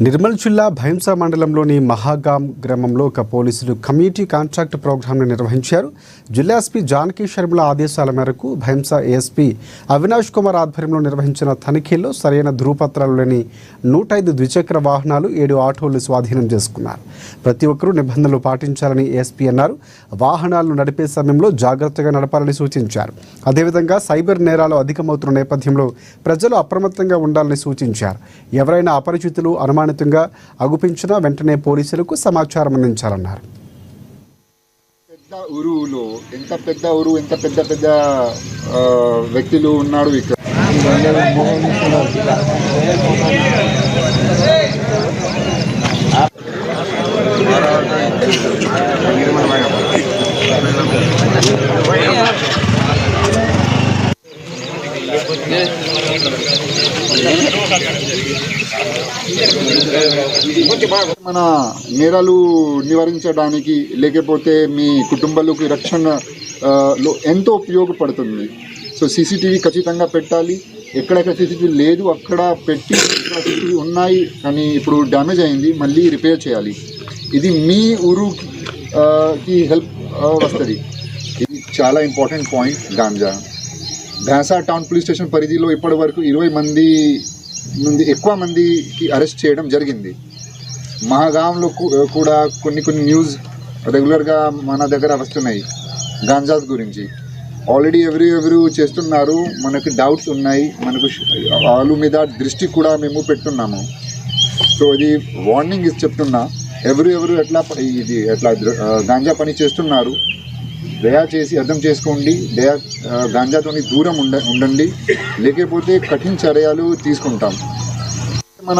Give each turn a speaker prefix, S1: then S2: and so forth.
S1: నిర్మల్ జిల్లా భైంసా మండలంలోని మహాగాం గ్రామంలో ఒక పోలీసులు కమ్యూనిటీ కాంట్రాక్ట్ ప్రోగ్రాంను నిర్వహించారు. జిల్లా ఎస్పీ జానకి శర్మల ఆదేశాల మేరకు భైంసా ఏఎస్పీ అవినాష్ కుమార్ ఆధ్వర్యంలో నిర్వహించిన తనిఖీల్లో సరైన ధృవపత్రాలు లేని 105 ద్విచక్ర వాహనాలు 7 ఆటోలు స్వాధీనం చేసుకున్నారు. ప్రతి ఒక్కరూ నిబంధనలు పాటించాలని ఏఎస్పీ అన్నారు. వాహనాలను నడిపే సమయంలో జాగ్రత్తగా నడపాలని సూచించారు. అదేవిధంగా సైబర్ నేరాలు అధికమవుతున్న నేపథ్యంలో ప్రజలు అప్రమత్తంగా ఉండాలని సూచించారు. ఎవరైనా అపరిచితులు అనుమానితంగా అగుపించినా వెంటనే పోలీసులకు సమాచారం అందించాలన్నారు.
S2: ఎంత పెద్ద వ్యక్తులు ఉన్నాడు ఇక్కడ. మన నేరాలు నివారించడానికి లేకపోతే మీ కుటుంబాలకు రక్షణలో ఎంతో ఉపయోగపడుతుంది. సో సీసీటీవీ ఖచ్చితంగా పెట్టాలి. ఎక్కడెక్కడ సీసీటీవీ లేదు అక్కడ పెట్టి, ఇక్కడ సీసీటీవీ ఉన్నాయి కానీ ఇప్పుడు డ్యామేజ్ అయింది, మళ్ళీ రిపేర్ చేయాలి. ఇది మీ ఊరుకి హెల్ప్ వస్తుంది. ఇది చాలా important point. Ganja Bhainsa town police station పరిధిలో ఇప్పటి వరకు 20 మంది నుండి ఎక్కువ మందికి అరెస్ట్ చేయడం జరిగింది. మహాగాంలో కూడా కొన్ని న్యూస్ రెగ్యులర్గా మన దగ్గర వస్తున్నాయి గాంజాస్ గురించి. ఆల్రెడీ ఎవరు చేస్తున్నారు, మనకు డౌట్స్ ఉన్నాయి, మనకు వాళ్ళ మీద దృష్టి కూడా మేము పెడుతున్నాము. సో ఇది వార్నింగ్ చెప్తున్నా, ఎవరు ఎట్లా గాంజా పని చేస్తున్నారు దయచేసి అర్థం చేసుకోండి. గాంజాతోని దూరం ఉండండి, లేకపోతే కఠిన చర్యలు తీసుకుంటాం. మన